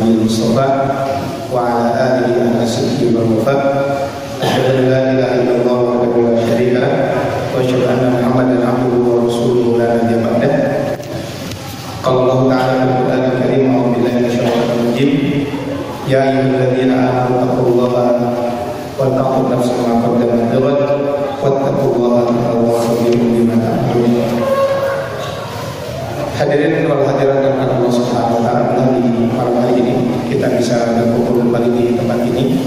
Nabi Mustafa wa ala alihi wa sahbihi wa wafat. Asyhadu an la ilaha illallah wahdahu la syarika lah wa asyhadu anna Muhammadan abduhu wa rasuluhu la nabiyya ba'dah. Qala Allah ta'ala fil Qur'anil Karim, a'udzu billahi minasyaitonir rajim. Ya ayyuhalladzina amanu taqullaha wal tanzur nafsun ma qaddamat lighad wattaqullaha innallaha khabirum bima ta'malun. Hadirin wal hadirat dan Allah Subhanahu wa taala, di malam hari ini kita bisa berkumpul kembali di tempat ini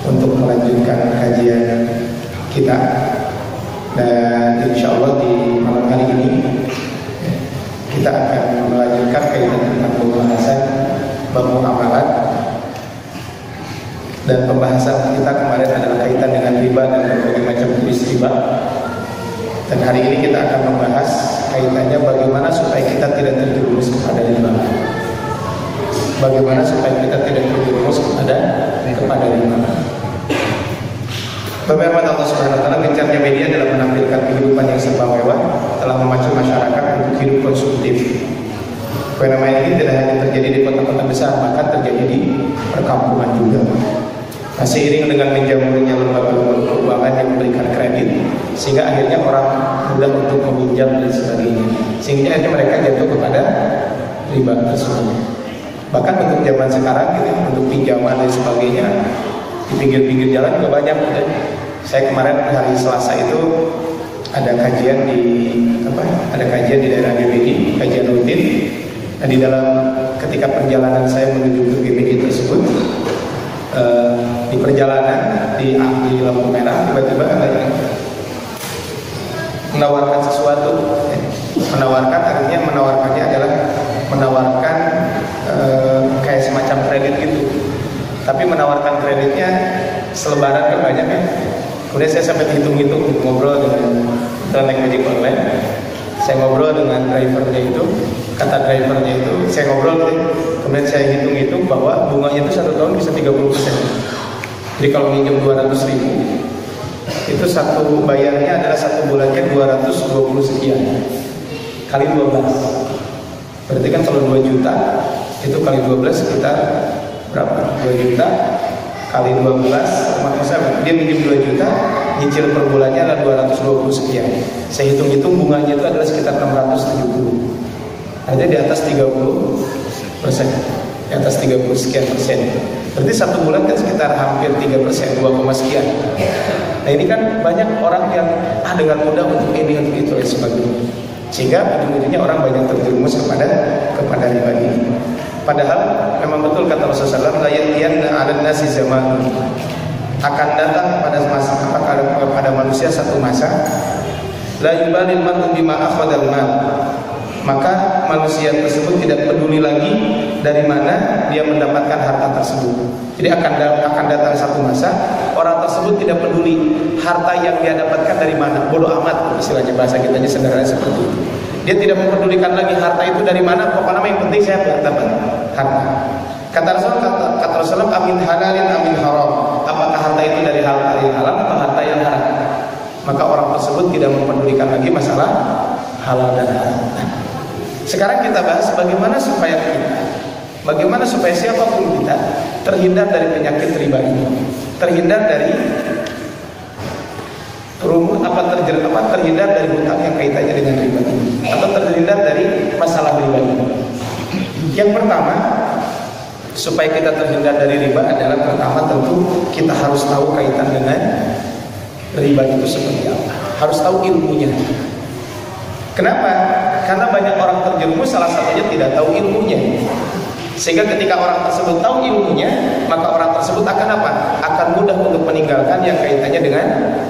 untuk melanjutkan kajian kita. Dan insya Allah di malam hari ini kita akan melanjutkan kaitan tentang pembahasan bab muamalat. Dan pembahasan kita kemarin adalah kaitan dengan riba dan berbagai macam jenis riba. Dan hari ini kita akan membahas kaitannya bagaimana supaya kita tidak terjerumus kepada riba. Bagaimana supaya kita tidak terjerumus kepada riba. Bagaimana Allah Subhanahu wa taala, gencarnya media dalam menampilkan kehidupan yang serba mewah telah memacu masyarakat untuk hidup konsumtif. Fenomena ini tidak hanya terjadi di kota-kota besar, bahkan terjadi di perkampungan juga. Nah, seiring dengan menjamurnya lembaga-lembaga keuangan yang memberikan kredit, sehingga akhirnya orang mudah untuk meminjam dan sebagainya, sehingga akhirnya mereka jatuh kepada riba tersebut. Bahkan untuk zaman sekarang, gitu, untuk pinjaman dan sebagainya di pinggir-pinggir jalan juga banyak. Gitu. Saya kemarin hari Selasa itu ada kajian di daerah GBI, kajian rutin. Nah, di dalam ketika perjalanan saya menuju ke GBI tersebut, di perjalanan di lampu merah tiba-tiba ada yang menawarkan sesuatu. Menawarkannya adalah menawarkan kayak semacam kredit gitu. Tapi menawarkan kreditnya selebaran kan banyak ya. Kemudian saya sampai hitung-hitung, ngobrol dengan naik ojek online. Saya ngobrol dengan drivernya itu, kata drivernya itu, saya ngobrol gitu. Kemudian saya hitung-hitung bahwa bunganya itu 1 tahun bisa 30%. Jadi kalau minjem 200.000, itu satu bayarnya adalah 1 bulannya 220 sekian kali 12. Berarti kan kalau 2 juta itu kali 12 sekitar berapa? 2 juta kali 12, maksudnya dia minjem 2 juta, nyicil per bulannya adalah 220 sekian. Saya hitung-hitung bunganya itu adalah sekitar 670. Artinya di atas 30%, di atas 30 sekian persen. Berarti 1 bulan kan sekitar hampir 3%, 2, sekian. Nah, ini kan banyak orang yang dengan mudah untuk ini, untuk itu dan sebagainya. Sehingga ujung-ujungnya orang banyak terjerumus kepada riba ini. Padahal memang betul kata Rasulullah SAW, la yatiyanna 'alan nasi zaman, akan datang pada manusia satu masa, la yubalil mar'u bima akhadal mal, maka manusia tersebut tidak peduli lagi dari mana dia mendapatkan harta tersebut. Jadi akan datang satu masa orang tersebut tidak peduli harta yang dia dapatkan dari mana, bodoh amat, istilahnya bahasa kitanya sederhana seperti itu. Dia tidak mempedulikan lagi harta itu dari mana, pokoknya yang penting saya dapat harta. Kata Rasulullah, amin halalin amin haram, apakah harta itu dari harta yang halal atau harta yang haram? Maka orang tersebut tidak mempedulikan lagi masalah halal dan haram. Sekarang kita bahas bagaimana supaya siapapun kita terhindar dari penyakit riba ini, terhindar dari terhindar dari hutang yang kaitannya dengan riba ini, atau terhindar dari masalah riba ini. Yang pertama, supaya kita terhindar dari riba adalah pertama tentu kita harus tahu kaitan dengan riba itu seperti apa, harus tahu ilmunya. Kenapa? Karena banyak orang terjerumus salah satunya tidak tahu ilmunya. Sehingga ketika orang tersebut tahu ilmunya, maka orang tersebut akan apa? Akan mudah untuk meninggalkan yang kaitannya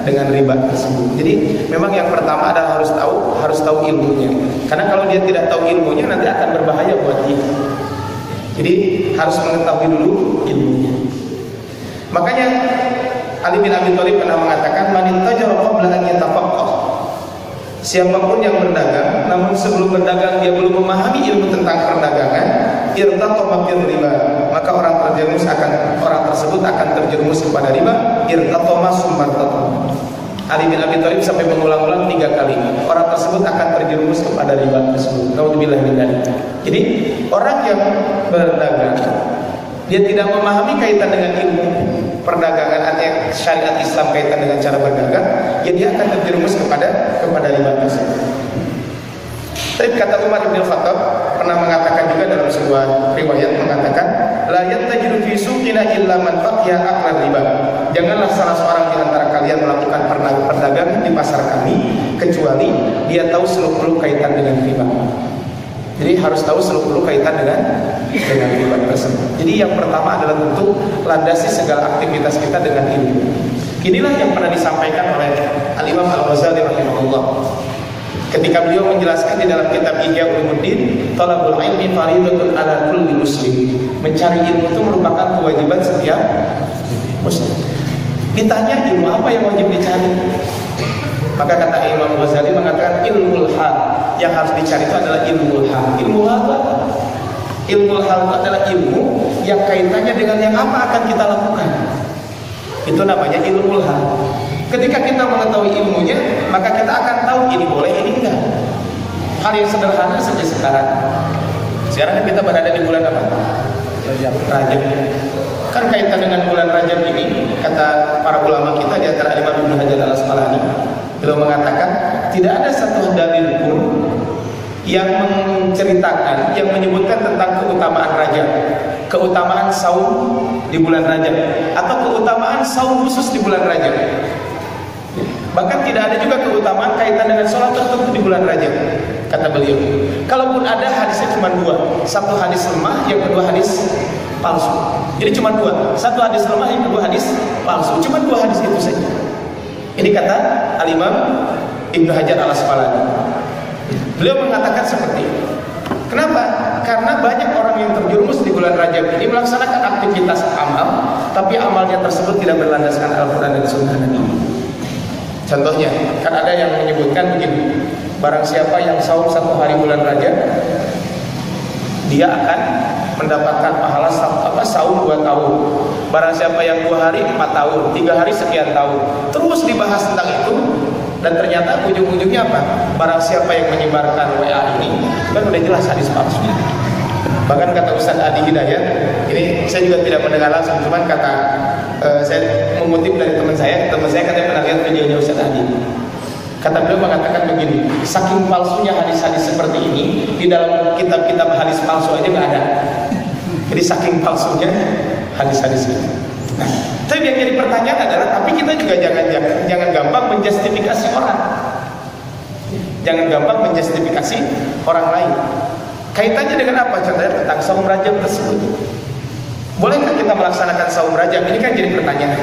dengan riba tersebut. Jadi memang yang pertama adalah harus tahu ilmunya. Karena kalau dia tidak tahu ilmunya nanti akan berbahaya buat dia. Jadi harus mengetahui dulu ilmunya. Makanya Ali bin Abi Thalib pernah mengatakan, man ittajara qabla an yatafaqqah. Siapapun yang berdagang, namun sebelum berdagang dia belum memahami ilmu tentang perdagangan, irtatama fil riba, maka orang tersebut akan terjerumus kepada riba. Irtatama summartatama. Ali bin Abi Thalib sampai mengulang-ulang 3 kali, orang tersebut akan terjerumus kepada riba tersebut. Naudzubillah min dzalik. Jadi orang yang berdagang dia tidak memahami kaitan dengan ilmu perdagangan atau syariat Islam kaitan dengan cara berdagang, ya dia akan terjerumus kepada riba tersebut. Tapi kata Umar bin Khattab pernah mengatakan juga dalam sebuah riwayat mengatakan, la yattajiru fi suqina illa man faqiha aqla riba. Janganlah salah seorang di antara kalian melakukan perdagangan di pasar kami kecuali dia tahu seluk-beluk kaitan dengan riba. Jadi harus tahu seluk-beluk kaitan dengan riba tersebut. Jadi yang pertama adalah tentu landasi segala aktivitas kita dengan ilmu. Inilah yang pernah disampaikan oleh Al-Imam Al-Ghazali rahimahullah. Ketika beliau menjelaskan di dalam kitab Ihya Ulumuddin, talabul ilmi fariidatun ala kulli muslim. Mencari ilmu itu merupakan kewajiban setiap muslim. Ditanya ilmu apa yang wajib dicari? Maka kata Imam Ghazali mengatakan ilmul hal. Yang harus dicari itu adalah ilmul hal. Ilmul hal itu apa? Ilmul hal itu adalah ilmu yang kaitannya dengan yang apa akan kita lakukan. Itu namanya ilmul hal. Ketika kita mengetahui ilmunya, maka kita akan tahu ini boleh, ini enggak. Hal yang sederhana saja sekarang. Sekarang kita berada di bulan apa? Rajab. Kan kaitan dengan bulan Rajab ini, kata para ulama kita di antara Imam Ibnu Hajar Al-Asqalani, beliau mengatakan tidak ada satu dalil pun yang menceritakan, yang menyebutkan tentang keutamaan Rajab, keutamaan saum di bulan Rajab, atau keutamaan saum khusus di bulan Rajab. Bahkan tidak ada juga keutamaan kaitan dengan sholat tertentu di bulan Rajab, kata beliau. Kalaupun ada, hadisnya cuma dua. Satu hadis lemah, yang kedua hadis palsu. Jadi cuma dua. Satu hadis lemah, yang kedua hadis palsu. Cuma dua hadis itu saja. Ini kata Al-Imam Ibnu Hajar Al-Asqalani. Beliau mengatakan seperti ini. Kenapa? Karena banyak orang yang terjerumus di bulan Rajab ini melaksanakan aktivitas amal, tapi amalnya tersebut tidak berlandaskan Al-Quran dan Sunnah Nabi. Contohnya, kan ada yang menyebutkan begini, barang siapa yang saum 1 hari bulan Rajab, dia akan mendapatkan pahala saum 2 tahun. Barang siapa yang 2 hari 4 tahun, 3 hari sekian tahun. Terus dibahas tentang itu, dan ternyata ujung-ujungnya apa? Barang siapa yang menyebarkan WA ini, kan udah jelas hadis palsu. Bahkan kata Ustaz Adi Hidayat, ini saya juga tidak mendengar langsung, cuman kata saya mengutip dari teman saya katanya pernah lihat videonya Ustaz Adi. Kata beliau mengatakan begini, saking palsunya hadis-hadis seperti ini, di dalam kitab-kitab hadis palsu aja nggak ada. Jadi saking palsunya hadis-hadis ini. Nah, tapi yang jadi pertanyaan adalah, tapi kita juga jangan gampang menjustifikasi orang. Jangan gampang menjustifikasi orang lain. Kaitannya dengan apa? Contohnya tentang saum Rajab tersebut. Bolehkah kita melaksanakan saum Rajab? Ini kan jadi pertanyaan.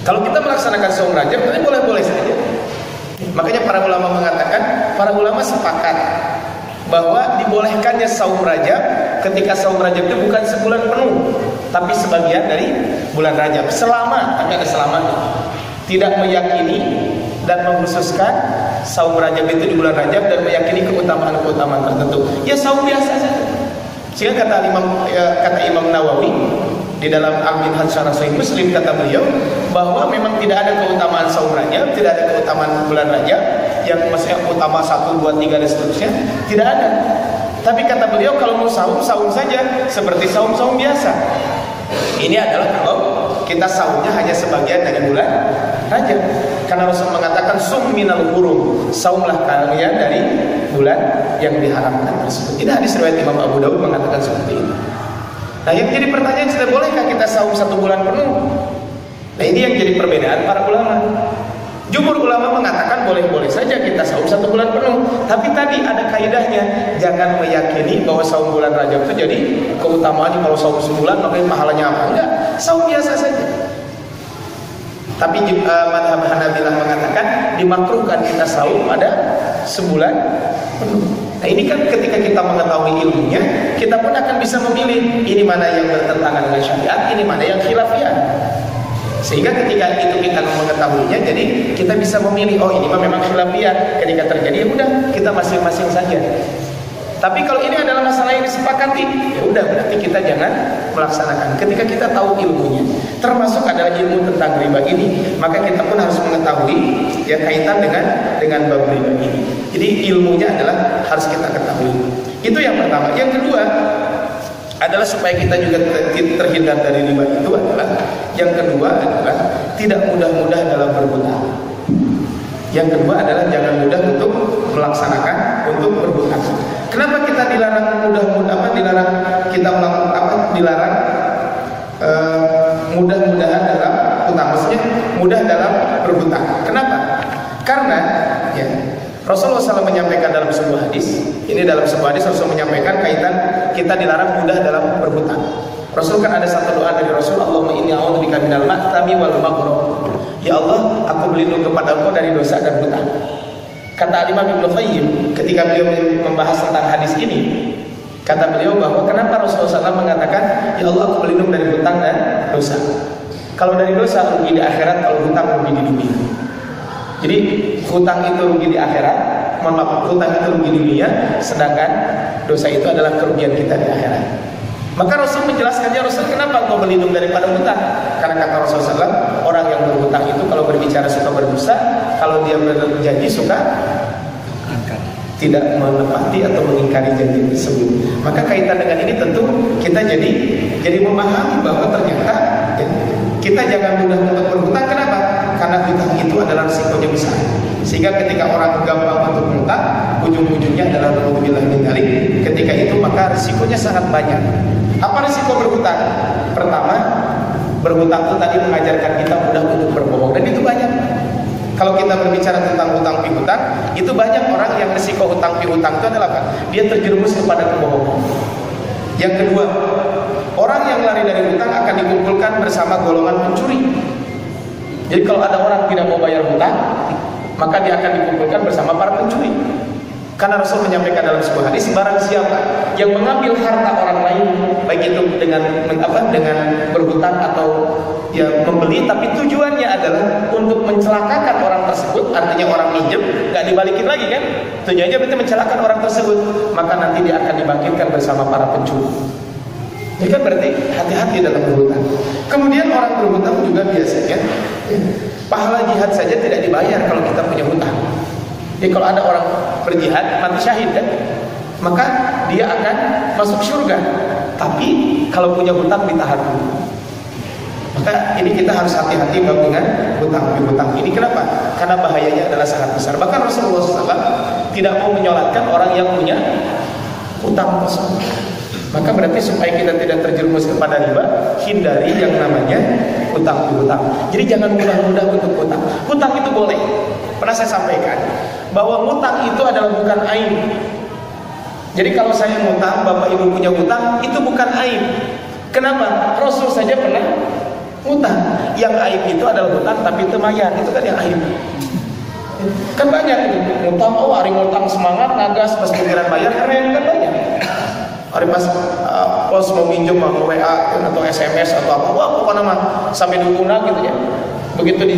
Kalau kita melaksanakan saum Rajab, itu boleh-boleh saja. Makanya para ulama mengatakan, para ulama sepakat bahwa dibolehkannya saum Rajab ketika saum Rajab itu bukan sebulan penuh, tapi sebagian dari bulan Rajab. Selama, tapi ada selamanya. Tidak meyakini dan mengkhususkan saum Rajab itu di bulan Rajab dan meyakini keutamaan-keutamaan tertentu. Ya saum biasa saja. Sehingga kata Imam Nawawi di dalam Al-Minhaj Syarah Sahih Muslim, kata beliau bahwa memang tidak ada keutamaan saum Rajab, tidak ada keutamaan bulan Rajab yang maksudnya utama 1, 2, 3 dan seterusnya, tidak ada. Tapi kata beliau kalau mau saum saja seperti saum-saum biasa. Ini adalah kalau kita saumnya hanya sebagian dari bulan Rajab. Karena Rasul mengatakan sum minal hurum, saumlah kalian dari bulan yang diharamkan tersebut. Ini hadis riwayat Imam Abu Daud mengatakan seperti ini. Nah, yang jadi pertanyaan, sudah bolehkah kita saum 1 bulan penuh? Nah, ini yang jadi perbedaan para ulama. Jumhur ulama mengatakan boleh-boleh saja kita saum 1 bulan penuh. Tapi tadi ada kaidahnya, jangan meyakini bahwa saum bulan Rajab itu jadi keutamaannya kalau saum sebulan makanya pahalanya apa. Enggak, saum biasa saja. Tapi madhab Hanabilah mengatakan dimakruhkan kita saum pada sebulan penuh. Nah, ini kan ketika kita mengetahui ilmunya, kita pun akan bisa memilih ini mana yang bertentangan dengan syariat, ini mana yang khilafiyah. Sehingga ketika itu kita mengetahuinya, jadi kita bisa memilih, oh ini memang khilafiyah. Ketika terjadi, ya udah kita masing-masing saja. Tapi kalau ini adalah masalah yang disepakati, ya udah berarti kita jangan melaksanakan. Ketika kita tahu ilmunya, termasuk adalah ilmu tentang riba ini, maka kita pun harus mengetahui ya kaitan dengan bab riba ini. Jadi ilmunya adalah harus kita ketahui. Itu yang pertama. Yang kedua adalah supaya kita juga terhindar dari riba itu adalah tidak mudah-mudah dalam berhutang. Yang kedua adalah jangan mudah untuk melaksanakan untuk berhutang. Kenapa kita dilarang mudah-mudahan dalam hutang? Maksudnya mudah dalam berhutang. Kenapa? Karena ya, Rasulullah SAW menyampaikan dalam sebuah hadis. Ini dalam sebuah hadis Rasul menyampaikan kaitan kita dilarang mudah dalam berhutang. Rasul kan ada satu doa dari Rasul, Allahumma inni a'udzubika minal ma'tami wal maghrur. Ya Allah, aku berlindung kepada Engkau dari dosa dan hutang. Kata Imam Ibnu Qayyim ketika beliau membahas tentang hadis ini, kata beliau bahwa kenapa Rasulullah SAW mengatakan ya Allah aku berlindung dari hutang dan dosa. Kalau dari dosa rugi di akhirat, kalau hutang rugi di dunia. Jadi hutang itu rugi di akhirat, hutang itu rugi di dunia, sedangkan dosa itu adalah kerugian kita di akhirat. Maka Rasul menjelaskannya, Rasul kenapa engkau berlindung daripada hutang? Karena kata Rasulullah SAW, orang yang berhutang itu kalau berbicara suka berdusta, kalau dia berjanji suka tidak menepati atau mengingkari janji tersebut. Maka kaitan dengan ini tentu kita jadi memahami bahwa ternyata ya, kita jangan mudah untuk berhutang. Kenapa? Karena hutang itu adalah risikonya besar. Sehingga ketika orang gampang untuk berhutang, ujung-ujungnya adalah naudzubillah min dzalik. Ketika itu maka risikonya sangat banyak. Apa risiko berhutang? Pertama, berhutang itu tadi mengajarkan kita mudah untuk berbohong, dan itu banyak. Kalau kita berbicara tentang hutang piutang, itu banyak orang yang risiko hutang piutang itu adalah apa? Dia terjerumus kepada kebohongan. Yang kedua, orang yang lari dari hutang akan dikumpulkan bersama golongan pencuri. Jadi kalau ada orang tidak mau bayar hutang, maka dia akan dikumpulkan bersama para pencuri. Karena Rasul menyampaikan dalam sebuah hadis, barang siapa yang mengambil harta orang lain, baik itu dengan berhutang atau ya membeli, tapi tujuannya adalah untuk mencelakakan orang tersebut, artinya orang minjem nggak dibalikin lagi kan? Tujuannya berarti mencelakakan orang tersebut, maka nanti dia akan dibangkitkan bersama para pencuri. Jadi kan berarti hati-hati dalam berhutang. Kemudian orang berhutang juga biasanya pahala jihad saja tidak dibayar kalau kita punya hutang. Jadi kalau ada orang berjihad mati syahid kan, maka dia akan masuk surga. Tapi kalau punya hutang ditahan dulu. Maka ini kita harus hati-hati dengan hutang. Ini kenapa? Karena bahayanya adalah sangat besar. Bahkan Rasulullah SAW tidak mau menyolatkan orang yang punya hutang tersebut. Maka berarti supaya kita tidak terjerumus kepada riba, hindari yang namanya hutang piutang. Jadi jangan mudah-mudah untuk hutang. Hutang itu boleh. Pernah saya sampaikan bahwa hutang itu adalah bukan aib. Jadi kalau saya ngutang, bapak ibu punya hutang, itu bukan aib. Kenapa? Rasul saja pernah hutang. Yang aib itu adalah hutang tapi temayar, itu kan yang aib. Kan banyak ngutang, hari ngutang semangat, nagas, pas giliran bayar keren, kan banyak. Hari pas pos mau minjem, mau WA atau SMS atau apa, wah pokoknya mah sampai duguna gitu ya. Begitu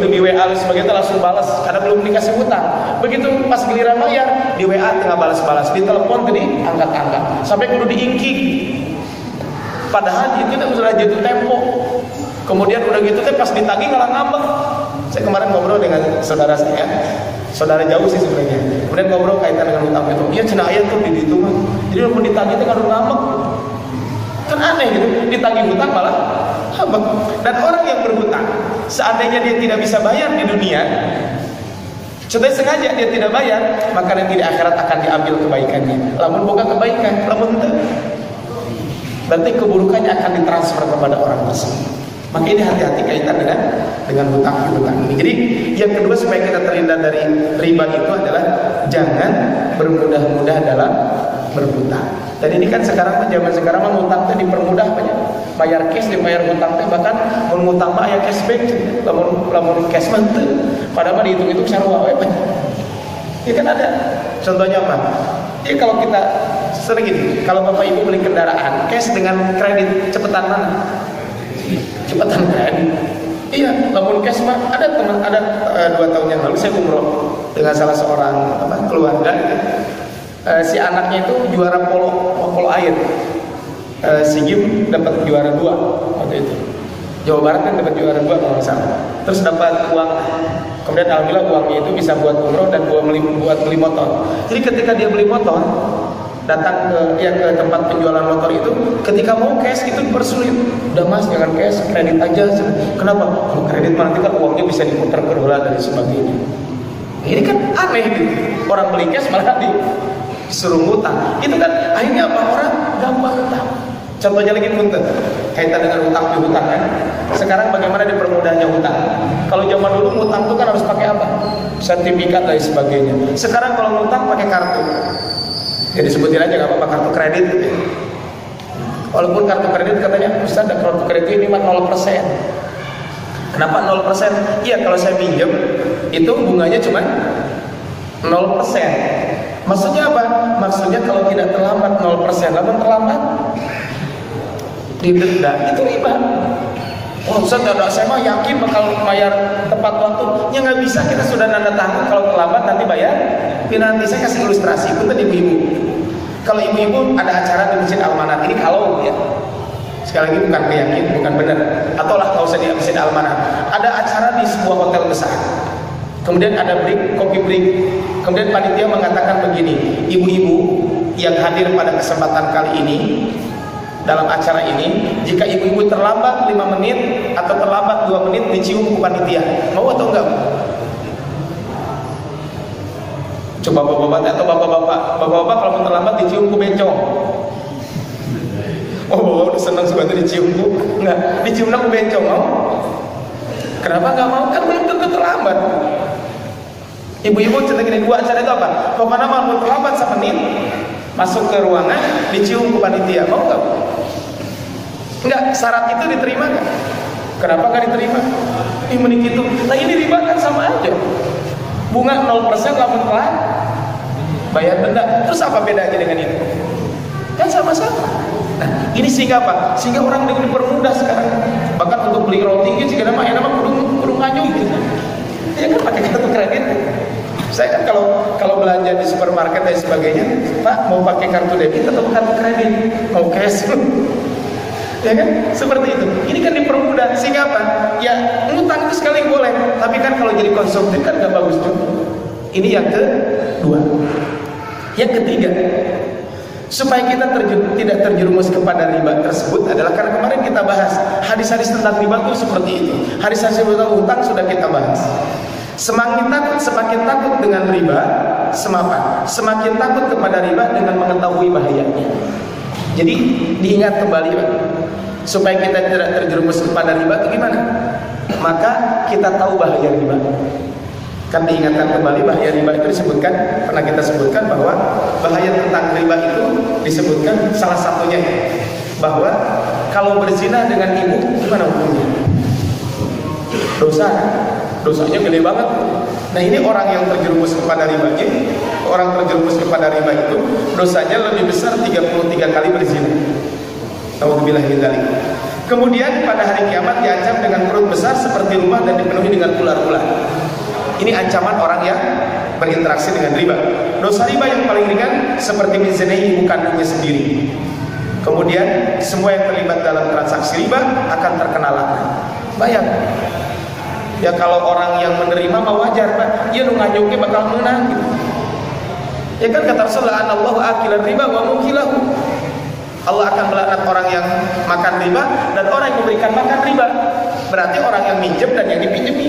di WA sebagainya langsung balas karena belum dikasih hutang. Begitu pas giliran bayar di WA tinggal balas-balas, di telepon tadi angkat-angkat sampai kudu diingkik. Padahal itu sudah jatuh tempo. Kemudian udah gitu pas ditagih malah ngambek. Saya kemarin ngobrol dengan saudara saya, saudara jauh sih sebenarnya. Kemudian ngobrol kaitan dengan hutang itu. Iya cina ayat tuh di itu mah. Jadi walaupun ditagih itu kan ngambek. Kan aneh gitu, ditagih hutang malah ngambek. Dan orang yang berhutang, seandainya dia tidak bisa bayar di dunia, contohnya sengaja dia tidak bayar, maka nanti di akhirat akan diambil kebaikannya. Lamun bukan kebaikan, lamun itu berarti keburukannya akan ditransfer kepada orang tersebut. Maka ini hati-hati kaitan dengan hutang. Jadi yang kedua supaya kita terhindar dari riba itu adalah jangan bermudah-mudah dalam berhutang. Dan ini kan sekarang zaman sekarang hutang itu dipermudah banyak. Bayar cash dibayar hutang teh, bahkan mun ngutang mah aya cashback, lamun cash mah teu. Padahal mah dihitung-hitung sarua we banyak. Ya kan ada. Contohnya apa? Ya kalau kita sering gini, kalau Bapak Ibu beli kendaraan cash dengan kredit cepetan mana? Cepetan kredit. Iya, lamun cash mah ada 2 tahun yang lalu saya umroh dengan salah seorang keluarga gitu. si anaknya itu juara polo air. SEA Games dapat juara 2 waktu itu. Jawa Barat kan dapat juara 2 kalau nggak salah. Terus dapat uang. Kemudian alhamdulillah uangnya itu bisa buat umroh dan buat beli motor. Jadi ketika dia beli motor, datang ke tempat penjualan motor itu, ketika mau cash itu dipersulit. Udah mas, jangan cash, kredit aja. Kenapa? Kalau kredit nanti kan uangnya bisa diputar berulang dan sebagainya. Ini kan aneh gitu. Orang beli cash malah disuruh ngutang. Itu kan akhirnya apa? Orang gampang utang. Contohnya lagi punten, kaitan dengan utang piutang kan. Sekarang bagaimana dipermudahnya utang? Kalau zaman dulu ngutang itu kan harus pakai apa? Sertifikat dan sebagainya. Sekarang kalau ngutang pakai kartu. Jadi sebutin aja nggak apa-apa, kartu kredit. Walaupun kartu kredit katanya Ustaz, kartu kredit ini 0%. Kenapa 0%? Iya, kalau saya pinjam itu bunganya cuma 0%. Maksudnya apa? Maksudnya kalau tidak terlambat 0%, lalu terlambat didenda, itu riba. Oh Ustaz, saya mah yakin bakal bayar tepat waktu. Ya nggak bisa, kita sudah nanda tangan kalau terlambat nanti bayar penalti. Saya kasih ilustrasi, itu tadi ibu-ibu. Kalau ibu-ibu ada acara di Masjid Al-Manat, ini kalau ya, sekali lagi bukan keyakin, bukan benar. Atau lah nggak usah di Masjid Al-Manat. Ada acara di sebuah hotel besar. Kemudian ada break, kopi break. Kemudian panitia mengatakan begini, ibu-ibu yang hadir pada kesempatan kali ini, dalam acara ini, jika ibu-ibu terlambat 5 menit atau terlambat 2 menit dicium ke panitia. Mau atau enggak? Coba bapak-bapak atau bapak-bapak kalau mau terlambat dicium ke bencong. Oh bapak udah senang sebentar dicium ku. Enggak, dicium ke bencong mau? Kenapa enggak mau? Kan belum tentu terlambat. Ibu-ibu cerita gini, dua acara itu apa? Pokoknya mau terlambat 1 menit, masuk ke ruangan, dicium ke panitia. Mau enggak? Enggak, syarat itu diterima enggak? Kenapa enggak diterima? Menit itu. Nah ini riba kan sama aja. Bunga 0% lamun telat bayar denda. Terus apa bedanya dengan itu? Kan sama-sama. Nah, ini sehingga apa? Sehingga orang dipermudah sekarang. Bahkan untuk beli roti jika nama kudu nganyung gitu. Ya kan pakai kartu kredit. Saya kan kalau belanja di supermarket dan sebagainya, Pak mau pakai kartu debit atau kartu kredit? Mau cash? Ya kan? Seperti itu. Ini kan dipermudah sehingga apa? Ya ngutang itu sekali boleh, tapi kan kalau jadi konsumtif kan gak bagus juga. Ini yang kedua. Yang ketiga, supaya kita tidak terjerumus kepada riba tersebut adalah karena kemarin kita bahas hadis-hadis tentang riba itu seperti itu. Hadis-hadis tentang utang sudah kita bahas. Semakin takut dengan riba, semakin takut kepada riba dengan mengetahui bahayanya. Jadi diingat kembali Pak, supaya kita tidak terjerumus kepada riba itu gimana? Maka kita tahu bahaya riba. Kan diingatkan kembali bahaya riba itu disebutkan, pernah kita sebutkan bahwa bahaya tentang riba itu disebutkan salah satunya bahwa kalau berzina dengan ibu gimana hukumnya? Dosa, dosanya gede banget. Nah ini orang yang terjerumus kepada ribanya, orang terjerumus kepada riba itu dosanya lebih besar 33 kali berzina. Nauzubillah min dzalik. Kemudian pada hari kiamat diancam dengan perut besar seperti rumah dan dipenuhi dengan ular-ular. Ini ancaman orang yang berinteraksi dengan riba. Dosa riba yang paling ringan seperti menzinai ibu kandungnya sendiri. Kemudian semua yang terlibat dalam transaksi riba akan terkena laknat. Bayang. Ya kalau orang yang menerima mah wajar Pak, ya nu ngajongke bakal menang gitu. Ya kan kata Rasulullah, Allahu akilan riba wa mukilahu. Allah akan melaknat orang yang makan riba dan orang yang memberikan makan riba. Berarti orang yang minjem dan yang dipinjemi.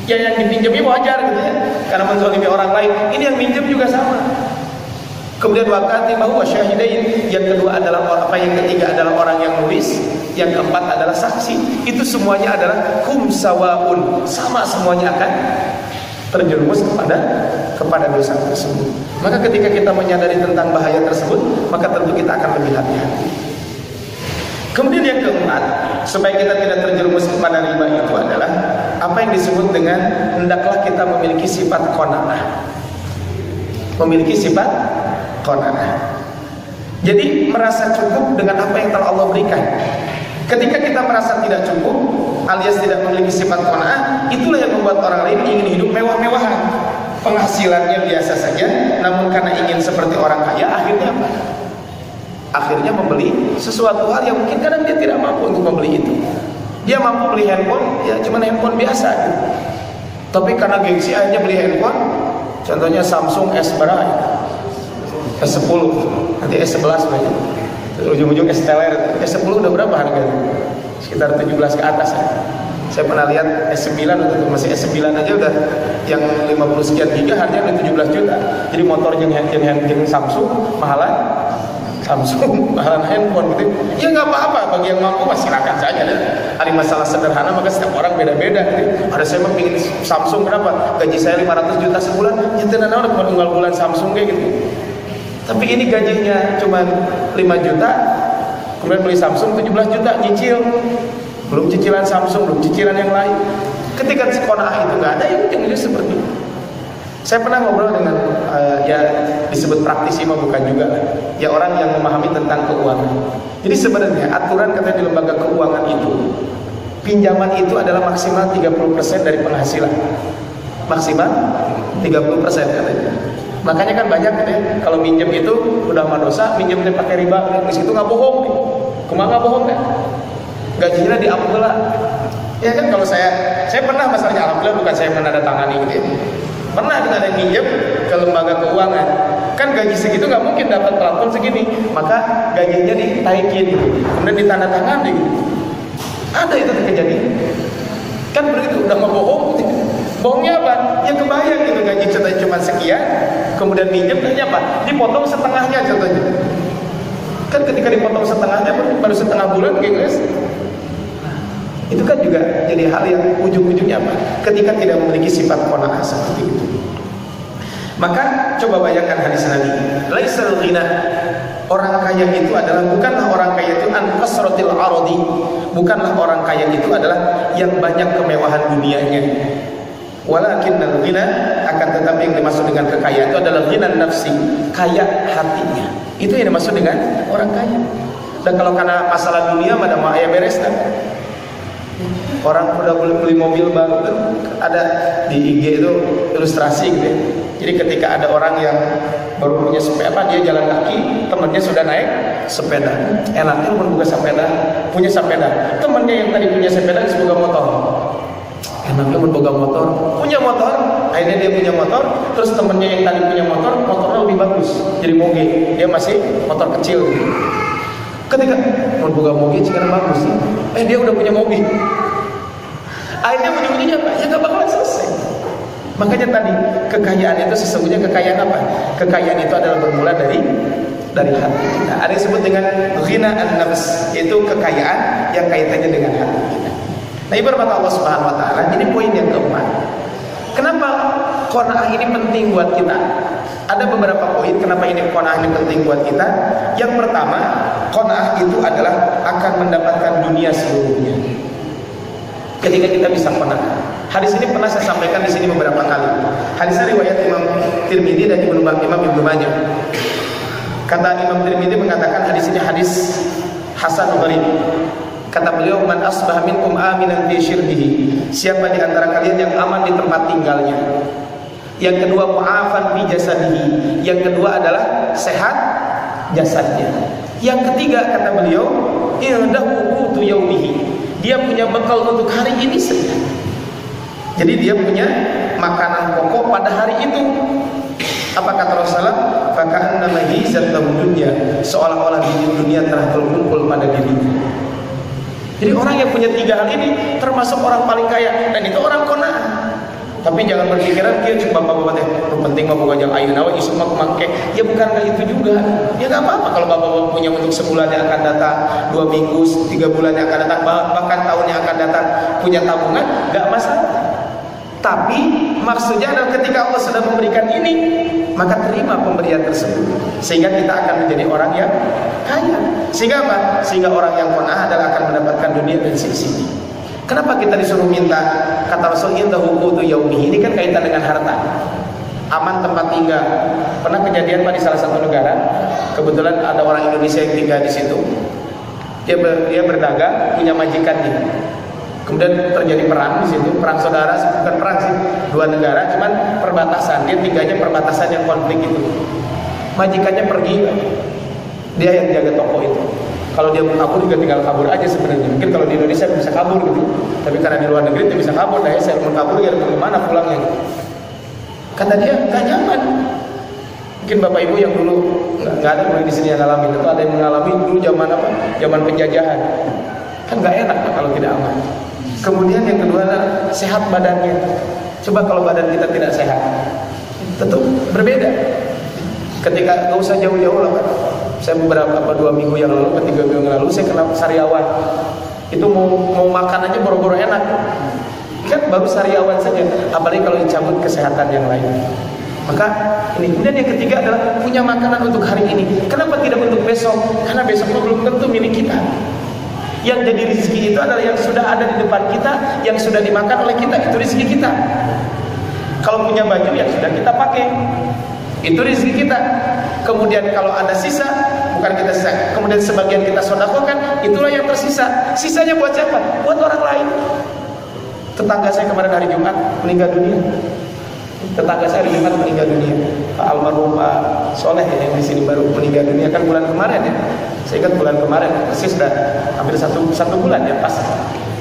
Ya yang dipinjemi wajar gitu ya, karena menzalimi orang lain. Ini yang minjem juga sama. Kemudian wakati bahwa syahidain, yang kedua adalah yang ketiga adalah orang yang nulis, yang keempat adalah saksi. Itu semuanya adalah hum sawaun, sama semuanya akan terjerumus kepada dosa tersebut. Maka ketika kita menyadari tentang bahaya tersebut, maka tentu kita akan lebih hati-hati. Kemudian yang keempat, supaya kita tidak terjerumus kepada riba itu adalah apa yang disebut dengan hendaklah kita memiliki sifat qanaah. Memiliki sifat qanaah. Jadi merasa cukup dengan apa yang telah Allah berikan. Ketika kita merasa tidak cukup alias tidak memiliki sifat qanaah, itulah yang membuat orang lain ingin hidup mewah-mewahan. penghasilannya biasa saja, namun karena ingin seperti orang kaya, akhirnya apa? Akhirnya membeli sesuatu hal yang mungkin kadang dia tidak mampu untuk membeli itu. Dia mampu beli handphone, ya cuman handphone biasa gitu. Tapi karena gengsi akhirnya beli handphone, contohnya Samsung S berapa? S10, nanti S11 banyak. Ujung-ujung S teler, S10 udah berapa harganya? Sekitar 17 ke atas ya. Saya pernah lihat S9 untuk masih S9 aja udah yang 50 sekian giga harganya udah 17 juta. Jadi motor yang Samsung mahalan Samsung, mahalan handphone gitu. Ya nggak apa-apa, bagi yang mampu masih silakan saja deh. Ada masalah sederhana maka setiap orang beda-beda gitu. Ada saya mah pingin Samsung berapa? Gaji saya 500 juta sebulan, ya tenang udah tinggal bulan Samsung kayak gitu. Tapi ini gajinya cuma 5 juta, kemudian beli Samsung 17 juta, nyicil. Belum cicilan Samsung, belum cicilan yang lain. Ketika qanaah itu nggak ada, ya ujung-ujungnya seperti itu. Saya pernah ngobrol dengan ya disebut praktisi mah bukan juga lah. Ya orang yang memahami tentang keuangan. Jadi sebenarnya aturan katanya di lembaga keuangan itu pinjaman itu adalah maksimal 30% dari penghasilan. Maksimal 30% katanya. Makanya kan banyak katanya kalau minjem itu udah mah dosa, minjemnya pakai riba, di situ nggak bohong nih. Kumaha nggak bohong kan? Gajinya diambil lah. Ya kan kalau saya pernah masalahnya alhamdulillah bukan saya menandatangani gitu. Pernah kita ada minjem ke lembaga keuangan. Kan gaji segitu nggak mungkin dapat plafon segini, maka gajinya ditaikin, kemudian ditandatangani. Ada itu kejadian. Kan begitu udah mau bohong. Bohongnya apa? Ya kebayang gitu gaji contohnya cuma sekian, kemudian minjem ternyata apa? Dipotong setengahnya contohnya. Kan ketika dipotong setengahnya baru setengah bulan guys. Itu kan juga jadi hal yang ujung-ujungnya apa? Ketika tidak memiliki sifat qanaah seperti itu. Maka coba bayangkan hadis Nabi. Laisal ghina, orang kaya itu adalah bukanlah orang kaya itu an kasratil aradi. Bukanlah orang kaya itu adalah yang banyak kemewahan dunianya. Walakinnal ghina, akan tetapi yang dimaksud dengan kekayaan itu adalah ghina nafsi, kaya hatinya. Itu yang dimaksud dengan orang kaya. Dan kalau karena masalah dunia pada maya beres kan. Orang udah beli mobil baru kan ada di IG itu ilustrasi gitu ya. Jadi ketika ada orang yang baru punya sepeda, dia jalan kaki, temannya sudah naik sepeda. Enaknya pun buka sepeda, punya sepeda. Temannya yang tadi punya sepeda disebut motor. Enaknya pun boga motor, punya motor. Akhirnya dia punya motor, terus temannya yang tadi punya motor, motornya lebih bagus. Jadi moge, dia masih motor kecil. Gitu. Ketika mau boga moge, sekarang bagus sih. Dia udah punya mobil. Akhirnya ujung-ujungnya apa? Ya gak bakalan selesai. Makanya tadi kekayaan itu sesungguhnya kekayaan apa? Kekayaan itu adalah bermula dari hati kita. Ada yang disebut dengan ghina an-nafs, yaitu kekayaan yang kaitannya dengan hati kita. Nah, ibarat Allah Subhanahu wa taala, ini poin yang keempat. Kenapa qanaah ini penting buat kita? Ada beberapa poin kenapa ini qanaah ini penting buat kita. Yang pertama, qanaah itu adalah akan mendapatkan dunia seluruhnya. Ketika kita bisa qanaah. Hadis ini pernah saya sampaikan di sini beberapa kali. Hadisnya riwayat Imam Tirmidzi dan Imam Ibnu Majah. Kata Imam Tirmidzi mengatakan hadis ini hadis hasan gharib. Kata beliau, man asbaha minkum aminan fi syirbihi. Siapa di antara kalian yang aman di tempat tinggalnya. Yang kedua, mu'afan fi jasadihi. Yang kedua adalah sehat jasadnya. Yang ketiga kata beliau, indahu qutu yaumihi. Dia punya bekal untuk hari ini saja. Jadi dia punya makanan pokok pada hari itu. Apa kata Rasulullah? Faka'annama hizat dunya, seolah-olah di dunia telah terkumpul pada dirinya. Jadi orang yang punya tiga hal ini termasuk orang paling kaya, dan itu orang qanaah. Tapi jangan berpikiran dia cuma bapak-bapak yang penting mah boga jang ayeuna we isuk mah kumangke. Ya bukan kayak itu juga. Ya enggak apa-apa kalau bapak-bapak punya untuk sebulan yang akan datang, 2 minggu, 3 bulan yang akan datang, bahkan tahun yang akan datang punya tabungan, enggak masalah. Tapi maksudnya adalah ketika Allah sudah memberikan ini, maka terima pemberian tersebut, sehingga kita akan menjadi orang yang kaya. Sehingga apa? Sehingga orang yang qanaah adalah akan mendapatkan dunia dan sisi. Kenapa kita disuruh minta? Kata Rasul, indahu qutu yaumihi. Ini kan kaitan dengan harta. Aman tempat tinggal. Pernah kejadian Pak di salah satu negara, kebetulan ada orang Indonesia yang tinggal di situ. Dia berdagang, punya majikannya. Kemudian terjadi perang di situ, perang saudara, bukan perang sih, dua negara, cuman perbatasan. Dia tinggalnya perbatasan yang konflik itu. Majikannya pergi, dia yang jaga toko itu. Kalau dia mau kabur juga tinggal kabur aja sebenarnya. Mungkin kalau di Indonesia bisa kabur gitu, tapi karena di luar negeri dia bisa kabur. Nah, saya mau kabur ya kemana pulangnya? Kata dia nggak nyaman. Mungkin bapak ibu yang dulu nggak ada di sini yang ngalamin itu, ada yang mengalami dulu zaman apa? Zaman penjajahan. Kan nggak enak kalau tidak aman. Kemudian yang kedua adalah sehat badannya. Coba kalau badan kita tidak sehat, tentu berbeda. Ketika nggak usah jauh-jauh lah, Pak. Saya beberapa 2 minggu yang lalu, 3 minggu yang lalu saya kena sariawan. Itu mau makan aja boro-boro enak. Kan baru sariawan saja, apalagi kalau dicabut kesehatan yang lain. Maka ini. Kemudian yang ketiga adalah punya makanan untuk hari ini. Kenapa tidak untuk besok? Karena besok belum tentu milik kita. Yang jadi rezeki itu adalah yang sudah ada di depan kita, yang sudah dimakan oleh kita, itu rezeki kita. Kalau punya baju yang sudah kita pakai, itu rezeki kita. Kemudian kalau ada sisa, bukan kita sisa, kemudian sebagian kita sedekahkan, itulah yang tersisa. Sisanya buat siapa? Buat orang lain. Tetangga saya kemarin hari Jumat meninggal dunia. Tetangga saya hari Jumat meninggal dunia. Pak almarhum Pak Soleh ya, yang di sini baru meninggal dunia kan bulan kemarin ya. Saya ingat bulan kemarin, persis sudah hampir satu bulan ya, pas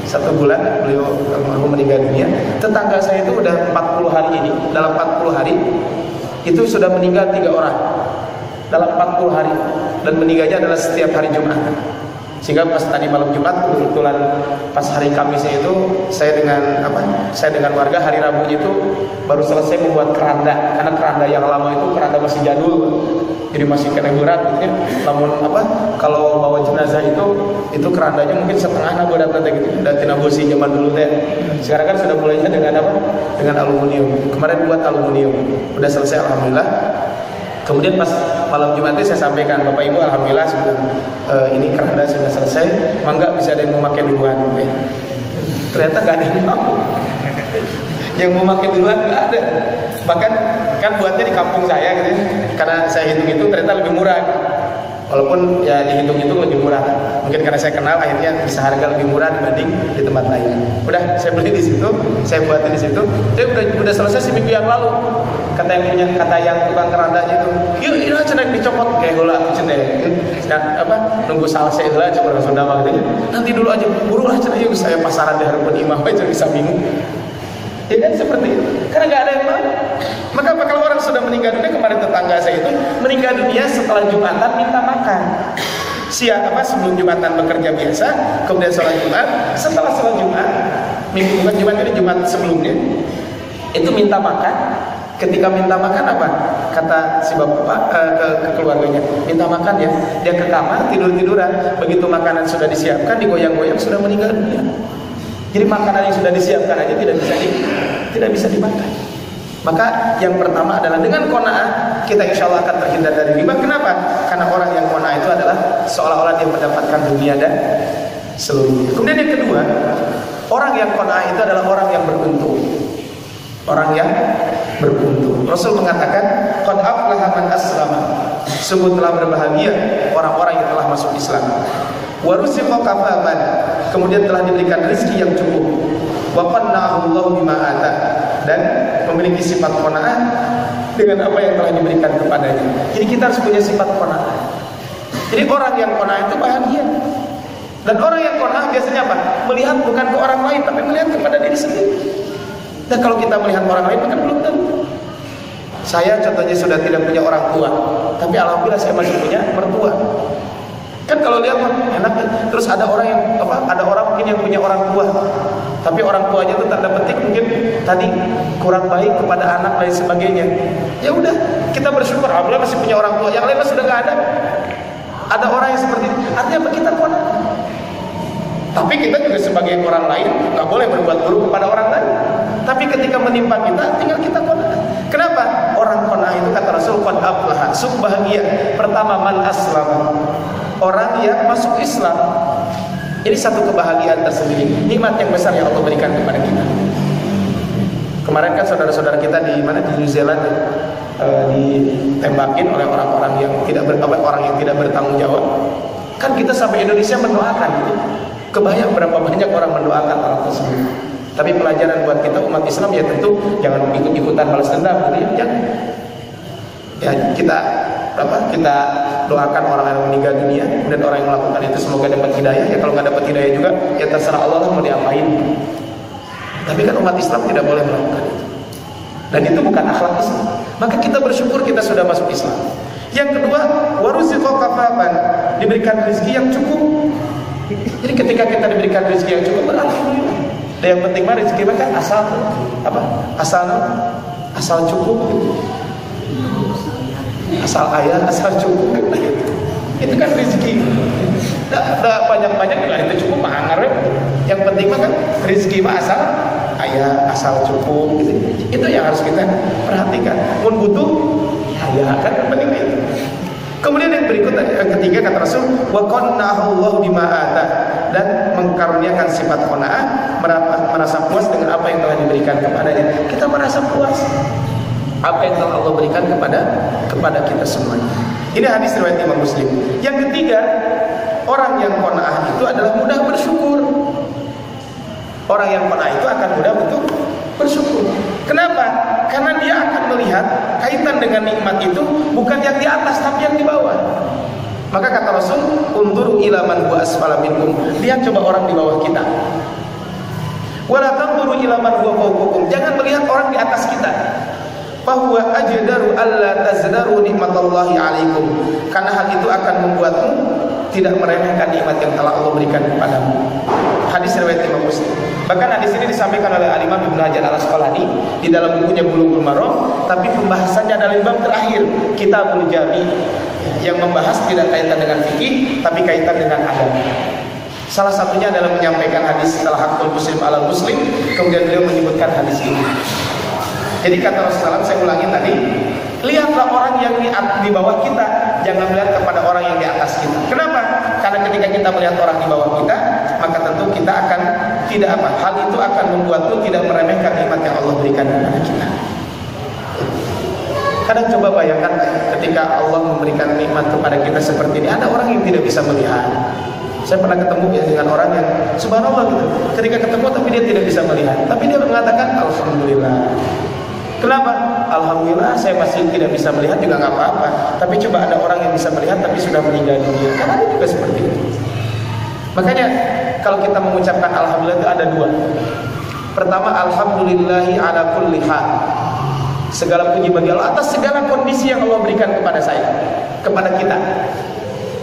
1 bulan beliau almarhum meninggal dunia. Tetangga saya itu udah 40 hari ini, dalam 40 hari itu sudah meninggal 3 orang dalam 40 hari, dan meninggalnya adalah setiap hari Jumat. Sehingga pas tadi malam Jumat kebetulan pas hari Kamisnya itu saya dengan warga hari Rabunya itu baru selesai membuat keranda, karena keranda yang lama itu keranda masih jadul, jadi masih kena berat gitu ya. Namun kalau bawa jenazah itu kerandanya mungkin setengah berat gitu, dan tina bosi zaman dulu teh. Sekarang kan sudah mulainya dengan dengan aluminium. Kemarin buat aluminium, udah selesai alhamdulillah. Kemudian pas malam Jumat itu saya sampaikan, Bapak Ibu alhamdulillah sebelum ini keranda sudah selesai, mangga bisa ada yang mau pakai duluan. Ternyata gak ada yang mau. Yang mau pakai duluan gak ada. Bahkan kan buatnya di kampung saya gitu ya. Karena saya hitung-hitung ternyata lebih murah. Walaupun ya dihitung-hitung lebih murah. Mungkin karena saya kenal akhirnya bisa harga lebih murah dibanding di tempat lain. Udah saya beli di situ, saya buatin di situ. Tapi udah selesai seminggu yang lalu. Kata yang tukang kerandanya itu, yuk ini aja naik dicopot kayak gula cenah. Dan nunggu salse heula coba orang Sunda mah gitu. Nanti dulu aja, burulah cenah yuk saya pasaran di harapan imam aja bisa bingung. Ya kan seperti itu. Karena nggak ada yang mau. Maka kalau orang sudah meninggal dunia, kemarin tetangga saya itu meninggal dunia setelah Jumatan minta makan. Sebelum Jumatan bekerja biasa, kemudian sholat Jumat, setelah sholat Jumat, bukan Jumat ini Jumat sebelumnya, itu minta makan. Ketika minta makan apa? Kata si bapak ke keluarganya, minta makan ya. Dia ke kamar tiduran. Begitu makanan sudah disiapkan, digoyang-goyang sudah meninggal dunia. Jadi makanan yang sudah disiapkan aja tidak bisa dimakan. Maka yang pertama adalah dengan qanaah kita insya Allah akan terhindar dari riba. Kenapa? Karena orang yang qanaah itu adalah seolah-olah dia mendapatkan dunia dan seluruhnya. Kemudian yang kedua, orang yang qanaah itu adalah orang yang beruntung. Orang yang beruntung. Rasul mengatakan, qad aflaha man aslama. Sungguh telah berbahagia orang-orang yang telah masuk Islam. Wa ruziqa kafaman. Kemudian telah diberikan rezeki yang cukup. Wa qanna'ahu Allah bima ata. Dan memiliki sifat qanaah dengan apa yang telah diberikan kepadanya. Jadi kita harus punya sifat qanaah. Jadi orang yang qanaah itu bahagia. Dan orang yang qanaah biasanya apa? Melihat bukan ke orang lain, tapi melihat kepada diri sendiri. Dan kalau kita melihat orang lain, kan belum tentu. Saya contohnya sudah tidak punya orang tua, tapi alhamdulillah saya masih punya mertua. Kan kalau lihat enak. Terus ada orang yang ada orang mungkin yang punya orang tua, tapi orang tuanya itu tanda petik mungkin tadi kurang baik kepada anak dan sebagainya. Ya udah, kita bersyukur alhamdulillah masih punya orang tua. Yang lain sudah nggak ada. Ada orang yang seperti itu. Artinya apa? Kita qanaah. Tapi kita juga sebagai orang lain nggak boleh berbuat buruk kepada orang lain. Tapi ketika menimpa kita, tinggal kita qanaah. Kenapa? Orang qanaah itu kata Rasul qad aflaha, suk bahagia. Pertama man aslama. Orang yang masuk Islam. Ini satu kebahagiaan tersendiri, nikmat yang besar yang Allah berikan kepada kita. Kemarin kan saudara-saudara kita di New Zealand ditembakin oleh orang-orang yang tidak bertanggung jawab. Kan kita sampai Indonesia mendoakan gitu. Kebayang berapa banyak orang mendoakan orang tersebut. Tapi pelajaran buat kita umat Islam ya tentu jangan ikut-ikutan balas dendam gitu ya. Jangan. Ya kita doakan orang yang meninggal dunia dan orang yang melakukan itu semoga dapat hidayah. Ya kalau nggak dapat hidayah juga ya terserah Allah lah mau diapain. Tapi kan umat Islam tidak boleh melakukan itu. Dan itu bukan akhlak Islam. Maka kita bersyukur kita sudah masuk Islam. Yang kedua, waruziqa kafaban, diberikan rezeki yang cukup. Jadi ketika kita diberikan rezeki yang cukup beralhamdulillah. Dan yang penting mah rezeki kan asal cukup. Asal ayah, asal cukup. Itu kan rezeki. Udah banyak-banyak juga itu cukup mah ngarep. Yang penting mah kan rezeki mah asal ayah, asal cukup gitu. Itu yang harus kita perhatikan. Mun butuh ayah kan yang penting itu. Kemudian yang berikut yang ketiga kata Rasul wa qannahu Allah bima ata, dan mengkaruniakan sifat qanaah, merasa puas dengan apa yang telah diberikan kepadanya. Kita merasa puas apa yang telah Allah berikan kepada kita semuanya. Ini hadis riwayat Imam Muslim. Yang ketiga, orang yang qanaah itu adalah mudah bersyukur. Orang yang qanaah itu akan mudah untuk bersyukur. Kenapa? Karena dia akan melihat kaitan dengan nikmat itu bukan yang di atas tapi yang di bawah. Maka kata Rasul, "Unzuru ila man huwa asfala minkum." Lihat coba orang di bawah kita. Wa la tanzuru ila man huwa fawqakum. Jangan melihat orang di atas kita. Fa huwa ajdaru alla tazdaru nikmatallahi 'alaikum. Karena hal itu akan membuatmu tidak meremehkan nikmat yang telah Allah berikan kepadamu. Hadis riwayat Imam Muslim. Bahkan hadis ini disampaikan oleh Al-Imam Ibnu Hajar Al-Asqalani di dalam bukunya Bulughul Maram, tapi pembahasannya dalam bab terakhir, Kitabul Jami, yang membahas tidak kaitan dengan fikih tapi kaitan dengan adab. Salah satunya adalah menyampaikan hadis setelah hakul muslim ala muslim, kemudian beliau menyebutkan hadis ini. Jadi kata Rasulullah, saya ulangi tadi, lihatlah orang yang di bawah kita, jangan melihat kepada orang yang di atas kita. Kenapa? Karena ketika kita melihat orang di bawah kita, maka tentu kita akan hal itu akan membuatmu tidak meremehkan nikmat yang Allah berikan kepada kita. Kadang coba bayangkan ketika Allah memberikan nikmat kepada kita seperti ini, ada orang yang tidak bisa melihat. Saya pernah ketemu ya dengan orang yang subhanallah gitu. Ketika ketemu tapi dia tidak bisa melihat, tapi dia mengatakan alhamdulillah. Kenapa? Alhamdulillah saya masih tidak bisa melihat juga nggak apa-apa. Tapi coba ada orang yang bisa melihat tapi sudah meninggal dunia. Karena ada juga seperti itu. Makanya kalau kita mengucapkan alhamdulillah itu ada dua. Pertama, alhamdulillahi ala kulli hal. Segala puji bagi Allah atas segala kondisi yang Allah berikan kepada saya, kepada kita.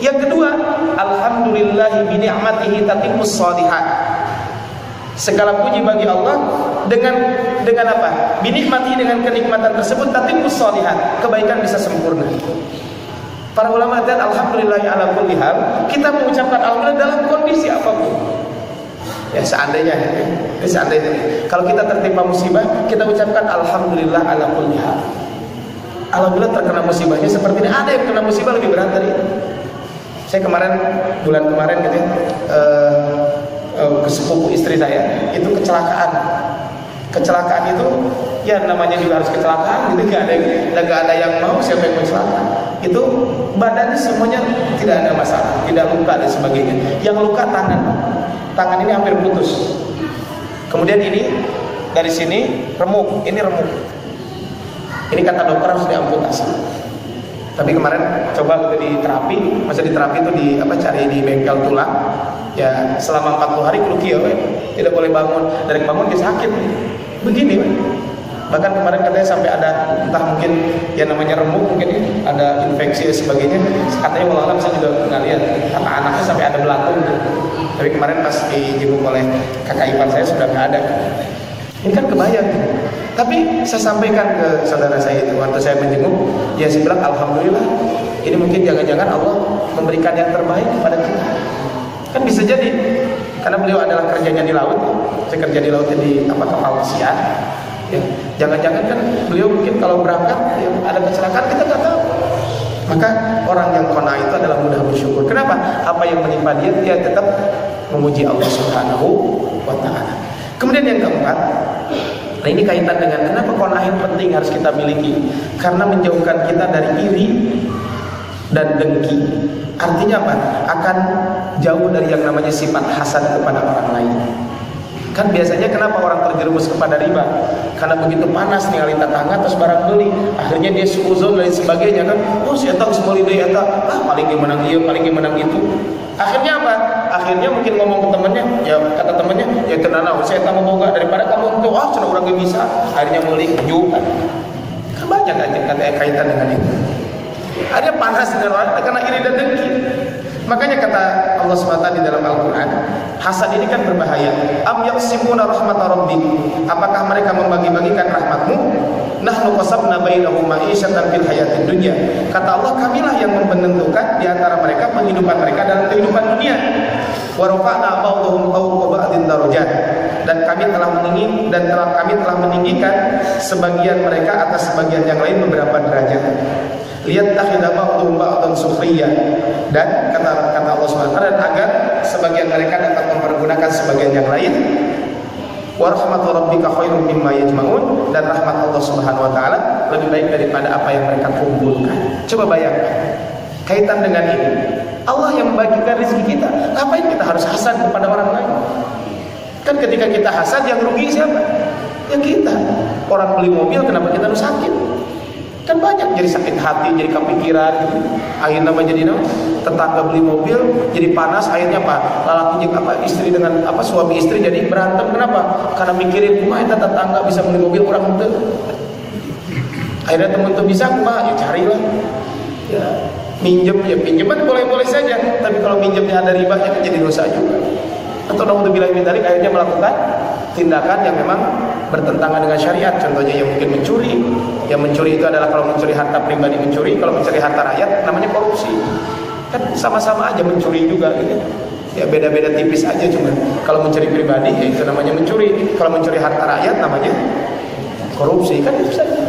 Yang kedua, alhamdulillahi bi ni'matihi tatimmus shalihat. Segala puji bagi Allah dengan apa? Binikmati, dengan kenikmatan tersebut tatimmus shalihat, kebaikan bisa sempurna. Para ulama dan alhamdulillah ala kulli hal, kita mengucapkan alhamdulillah dalam kondisi apapun. Ya seandainya kalau kita tertimpa musibah, kita ucapkan alhamdulillah ala kulli hal. Alhamdulillah terkena musibahnya seperti ini. Ada yang kena musibah lebih berat dari itu. Saya bulan kemarin gitu ya, sepupu istri saya itu kecelakaan itu ya namanya juga harus kecelakaan gitu, gak ada yang mau, siapa yang mau celaka. Itu badannya semuanya tidak ada masalah, tidak luka dan sebagainya. Yang luka tangan ini hampir putus. Kemudian ini dari sini remuk, ini remuk. Ini kata dokter harus diamputasi. Tapi kemarin coba gitu di terapi, masa di terapi itu cari di bengkel tulang. Ya selama 40 hari kulukio, tidak boleh bangun. Dari bangun dia sakit. Begini, bahkan kemarin katanya sampai ada entah mungkin ya namanya remuk, mungkin ada infeksi dan sebagainya. Katanya malah saya juga nggak lihat, kata anaknya sampai ada belatung. Tapi kemarin pas dijenguk oleh kakak ipar saya sudah nggak ada. Ini kan kebayang. Tapi saya sampaikan ke saudara saya itu waktu saya menjenguk, ya saya bilang alhamdulillah. Ini mungkin jangan-jangan Allah memberikan yang terbaik kepada kita. Kan bisa jadi, karena beliau adalah kerjanya di laut. Saya kerja di lautnya di kapal pesiar. Ya, jangan-jangan kan beliau mungkin kalau berangkat ya, ada kecelakaan kita nggak tahu. Maka orang yang qanaah itu adalah mudah bersyukur. Kenapa? Apa yang menimpa dia tetap memuji Allah Subhanahu wa Ta'ala. Kemudian yang keempat, nah ini kaitan dengan kenapa qanaah yang penting harus kita miliki. Karena menjauhkan kita dari iri dan dengki. Artinya apa? Akan jauh dari yang namanya sifat hasad kepada orang lain. Kan biasanya kenapa orang terjerumus kepada riba? Karena begitu panas ningali tetangga terus barang beli, akhirnya dia suuzon dan sebagainya kan. Oh, si eta geus meuli deui eta, paling ge menang ieu, paling ge menang itu. Akhirnya apa? Akhirnya mungkin ngomong ke temannya, ya kata temannya, ya tenang, saya tak mau boga daripada kamu untuk cenah urang ge bisa. Akhirnya meuli juga. Kan banyak aja kaitan dengan itu. Akhirnya panas dengan orang karena iri dan dengki. Makanya kata Allah SWT di dalam Al-Quran, hasad ini kan berbahaya. Am yaqsimuna rahmata rabbik, apakah mereka membagi-bagikan rahmatmu? Nahnu qasabna bainahum ma'isyatan fil hayatid dunya. Kata Allah, kamilah yang menentukan di antara mereka penghidupan mereka dalam kehidupan dunia. Wa rafa'na ba'dahum fawqa ba'din darajat, dan kami telah meninggikan sebagian mereka atas sebagian yang lain beberapa derajat. Lihat takhidha ba'dhum ba'dhan sufriyya, dan kata Allah SWT, agar sebagian mereka dapat mempergunakan sebagian yang lain. Wa rahmatu rabbika khairum mimma yajma'un, dan rahmat Allah Subhanahu wa taala lebih baik daripada apa yang mereka kumpulkan. Coba bayangkan kaitan dengan ini. Allah yang membagikan rezeki kita, ngapain kita harus hasad kepada orang lain? Kan ketika kita hasad yang rugi siapa? Ya kita. Orang beli mobil kenapa kita harus sakit? Kan banyak jadi sakit hati, jadi kepikiran gitu. Akhirnya menjadi tetangga beli mobil jadi panas, akhirnya apa? Lalaki istri dengan suami istri jadi berantem. Kenapa? Karena mikirin kumaha eta tetangga bisa beli mobil kurang teu. Akhirnya temen tuh bisa kumaha, ya carilah. Ya minjem, ya pinjaman boleh-boleh saja, tapi kalau minjemnya ada ribanya kan jadi dosa juga. Atau naudzubillah min dzalik, akhirnya melakukan tindakan yang memang bertentangan dengan syariat. Contohnya yang mungkin mencuri. Yang mencuri itu adalah kalau mencuri harta pribadi mencuri, kalau mencuri harta rakyat namanya korupsi. Kan sama-sama aja mencuri juga gitu. Ya beda-beda tipis aja, cuma kalau mencuri pribadi ya itu namanya mencuri, kalau mencuri harta rakyat namanya korupsi. Kan itu saja.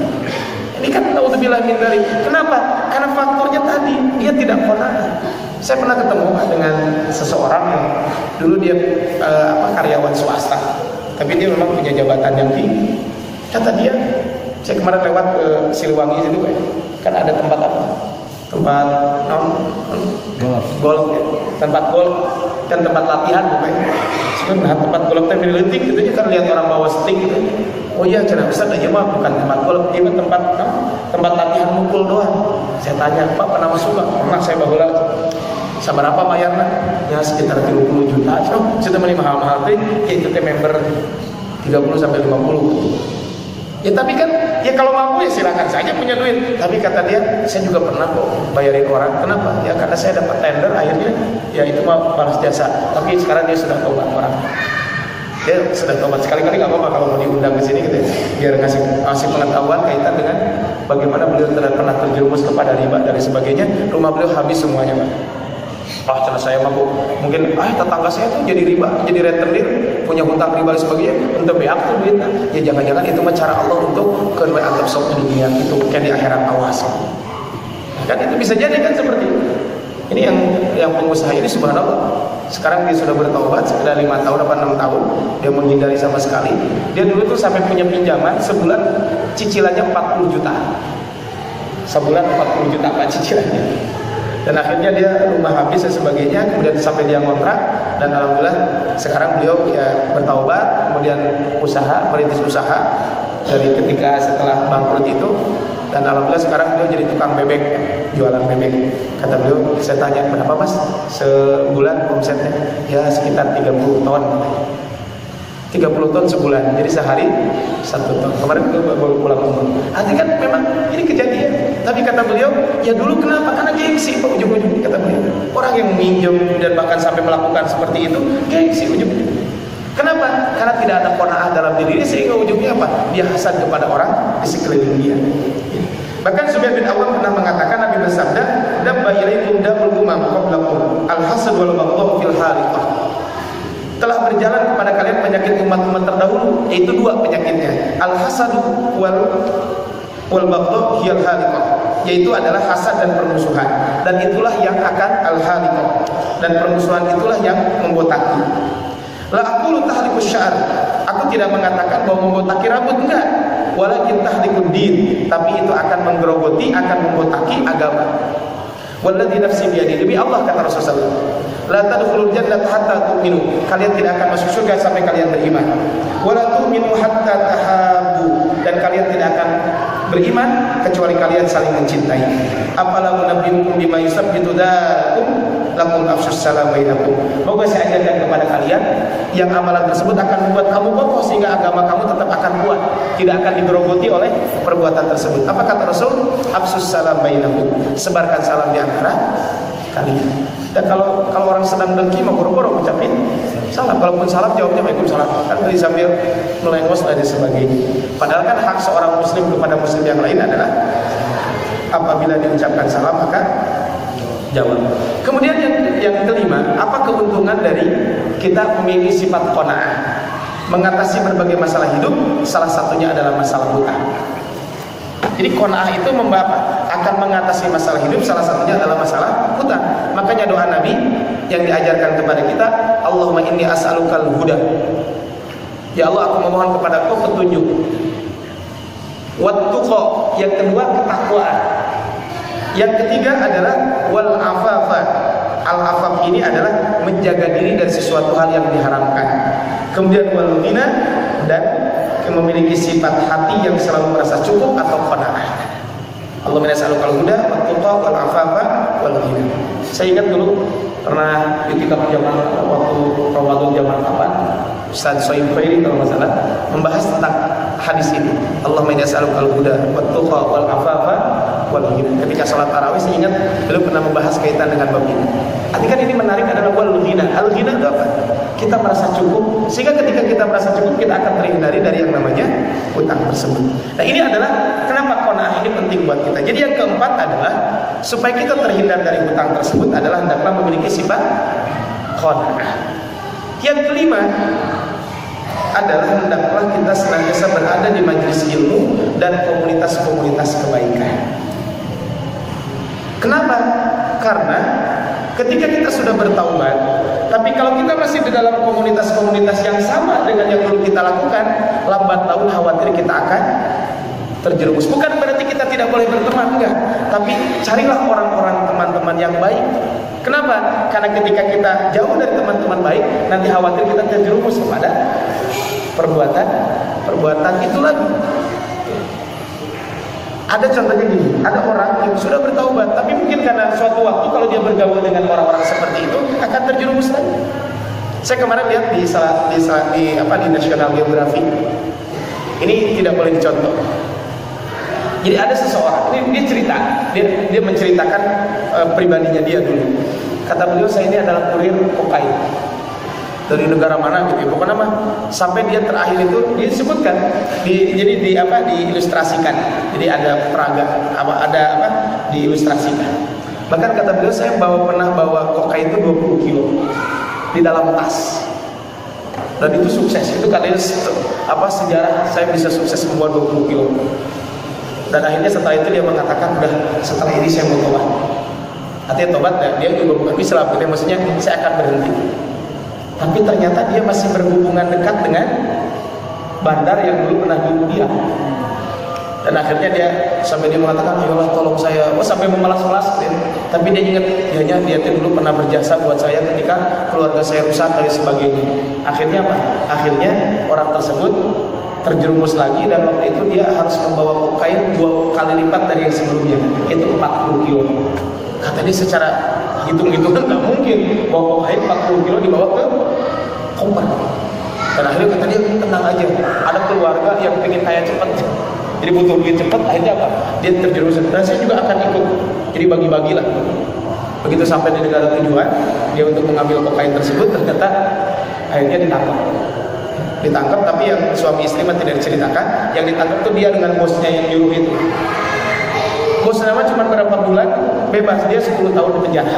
Ini kan naudzubillah min dzalik. Kenapa? Karena faktornya tadi dia tidak qanaah. Saya pernah ketemu dengan seseorang yang dulu dia karyawan swasta, tapi dia memang punya jabatan yang tinggi. Kata dia, saya kemarin lewat ke Siliwangi situ, kan ada tempat apa? Tempat golf ya. Tempat golf dan tempat latihan pokoknya. Sebenarnya tempat golf tapi letik gitu kan, lihat orang bawa stick gitu. Oh iya, cenah bisa aja mah bukan tempat golf, ini tempat latihan mukul doang. Saya tanya, "Pak, pernah masuk enggak?" "Pernah, saya baheula." "Sabar apa bayarnya?" "Ya sekitar 30 juta." "Oh, sudah meni mahal-mahal teh." "Ya itu teh member 30 sampai 50." Ya tapi kan, ya kalau mampu ya silakan saja punya duit. Tapi kata dia, saya juga pernah kok bayarin orang. Kenapa? Ya karena saya dapat tender akhirnya, ya itu mah balas jasa. Tapi sekarang dia sudah tobat orang. Dia sudah tobat, sekali-kali nggak apa-apa kalau mau diundang ke sini gitu, biar ngasih pengetahuan kaitan dengan bagaimana beliau pernah terjerumus kepada riba dan sebagainya. Rumah beliau habis semuanya, Pak. Cara saya mah mungkin tetangga saya tuh jadi riba, jadi rentenir, punya hutang riba dan sebagainya, untuk beak tuh duitnya. Ya jangan-jangan itu mah cara Allah untuk kedua anggap sok di dunia itu, kayak di akhirat awas. Kan itu bisa jadi kan seperti itu. Ini yang pengusaha ini subhanallah, sekarang dia sudah bertobat sudah 5 tahun apa 6 tahun, dia menghindari sama sekali. Dia dulu tuh sampai punya pinjaman sebulan cicilannya 40 juta. Sebulan 40 juta Pak cicilannya. Dan akhirnya dia rumah habis dan sebagainya, kemudian sampai dia ngontrak, dan alhamdulillah sekarang beliau ya bertaubat, kemudian merintis usaha dari ketika setelah bangkrut itu, dan alhamdulillah sekarang beliau jadi tukang bebek, jualan bebek. Kata beliau, saya tanya, "Berapa Mas sebulan omsetnya?" "Ya sekitar 30 ton." 30 ton sebulan, jadi sehari 1 ton. Kemarin beliau baru pulang umroh. Artinya kan memang ini kejadian. Tapi kata beliau, ya dulu kenapa? Karena gengsi Pak, ujung-ujungnya kata beliau. Orang yang minjem dan bahkan sampai melakukan seperti itu, gengsi ujung-ujungnya. Kenapa? Karena tidak ada qanaah dalam diri ini, sehingga ujungnya apa? Dia hasad kepada orang di sekeliling dia. Bahkan Sufyan bin Awam pernah mengatakan, Nabi bersabda, "Dabba ilaikum dabul umam qablakum al-hasad wal baghdha fil haliqah." Telah berjalan kepada kalian penyakit umat-umat terdahulu, yaitu 2 penyakitnya, al-hasad wal baghdha hiyal haliqah, yaitu adalah hasad dan permusuhan, dan itulah yang akan al-haliqah, dan permusuhan itulah yang membotaki. La aqulu tahliqus sya'r, aku tidak mengatakan bahwa membotaki rambut, enggak, walakin tahliqud din, tapi itu akan menggerogoti, akan membotaki agama. Walladzi nafsi biyadihi, demi Allah kata Rasulullah, la tadkhulul jannata hatta tu'minu, kalian tidak akan masuk surga sampai kalian beriman. Wa la tu'minu hatta tahabbu, dan kalian tidak akan beriman kecuali kalian saling mencintai. Apalau nabiyukum bima yusabbitu dzalikum lakum afsus salam bainakum. Moga saya ajarkan kepada kalian yang amalan tersebut akan membuat kamu kokoh sehingga agama kamu tetap akan kuat, tidak akan digerogoti oleh perbuatan tersebut. Apa kata Rasul? Afsus salam bainakum, sebarkan salam di antara kalian. Dan kalau orang sedang dengki mau boro-boro ucapin salam, kalaupun salam jawabnya waalaikumsalam, kan tadi sambil melengos dan sebagainya. Padahal kan hak seorang muslim kepada muslim yang lain adalah apabila diucapkan salam maka jawab. Kemudian yang kelima, apa keuntungan dari kita memiliki sifat qanaah, mengatasi berbagai masalah hidup? Salah satunya adalah masalah hutang. Jadi qanaah itu akan mengatasi masalah hidup, salah satunya adalah masalah hutang. Makanya doa Nabi yang diajarkan kepada kita, Allahumma inni as'alukal huda. Ya Allah, aku memohon kepada Engkau petunjuk. Wattuqa, yang kedua ketakwaan. Yang ketiga adalah wal afafa. Al afaf ini adalah menjaga diri dari sesuatu hal yang diharamkan. Kemudian wal ghina, dan memiliki sifat hati yang selalu merasa cukup atau qanaah. Allahumma nas'alukal huda wat-tuqa wal afafa wal ghina. Saya ingat dulu pernah ketika zaman waktu Ramadan zaman kapan, Ustaz Soim Khairi kalau enggak salah membahas tentang hadis ini. Allahumma nas'alukal huda wat-tuqa wal afafa wal ghina. Ketika salat tarawih saya ingat beliau pernah membahas kaitan dengan bab ini. Artinya kan ini menarik adalah wal ghina. Al ghina itu apa? Kita merasa cukup, sehingga ketika kita merasa cukup kita akan terhindari dari yang namanya hutang tersebut. Nah, ini adalah kenapa qanaah ini penting buat kita. Jadi yang keempat adalah supaya kita terhindar dari hutang tersebut adalah hendaklah memiliki sifat qanaah. Yang kelima adalah hendaklah kita senantiasa berada di majelis ilmu dan komunitas-komunitas kebaikan. Kenapa? Karena ketika kita sudah bertaubat, tapi kalau kita masih di dalam komunitas-komunitas yang sama dengan yang dulu kita lakukan, lambat laun khawatir kita akan terjerumus. Bukan berarti kita tidak boleh berteman, enggak. Tapi carilah orang-orang teman-teman yang baik. Kenapa? Karena ketika kita jauh dari teman-teman baik, nanti khawatir kita terjerumus kepada perbuatan itu lagi. Ada contohnya gini, ada orang yang sudah bertaubat, tapi mungkin karena suatu waktu kalau dia bergaul dengan orang-orang seperti itu akan terjerumus lagi. Saya kemarin lihat di National Geographic, ini tidak boleh dicontoh. Jadi ada seseorang, ini dia cerita, dia menceritakan pribadinya dia dulu. Kata beliau, saya ini adalah kurir kokain dari negara mana gitu, pokoknya mah sampai dia terakhir itu dia disebutkan, diilustrasikan. Jadi ada peraga, diilustrasikan. Bahkan kata beliau, saya pernah bawa kokain itu 20 kilo di dalam tas. Dan itu sukses, itu katanya sejarah saya bisa sukses membawa 20 kilo. Dan akhirnya setelah itu dia mengatakan, udah setelah ini saya mau tobat. Artinya tobat, dia juga bukan Islam, jadi maksudnya saya akan berhenti. Tapi ternyata dia masih berhubungan dekat dengan bandar yang dulu pernah bunuh dia. Dan akhirnya dia sampai dia mengatakan, ayolah tolong saya, sampai memelas-melas gitu. Tapi dia ingat, dia dulu pernah berjasa buat saya ketika keluarga saya rusak dan sebagainya. Akhirnya apa? Akhirnya orang tersebut terjerumus lagi, dan waktu itu dia harus membawa kokain 2 kali lipat dari yang sebelumnya, itu 40 kilo. Kata dia secara hitung-hitungan nggak mungkin bawa kokain 40 kilo dibawa ke koper. Dan akhirnya kata dia, tenang aja, ada keluarga yang pengen kaya cepat, jadi butuh duit cepat. Akhirnya apa? Dia terjerumus. Dan saya juga akan ikut, jadi bagi-bagilah. Begitu sampai di negara tujuan, dia untuk mengambil kokain tersebut, ternyata akhirnya ditangkap, tapi yang suami istri mah tidak diceritakan. Yang ditangkap tuh dia dengan bosnya yang nyuruh itu. Bosnya mah cuma berapa bulan bebas, dia 10 tahun di penjara.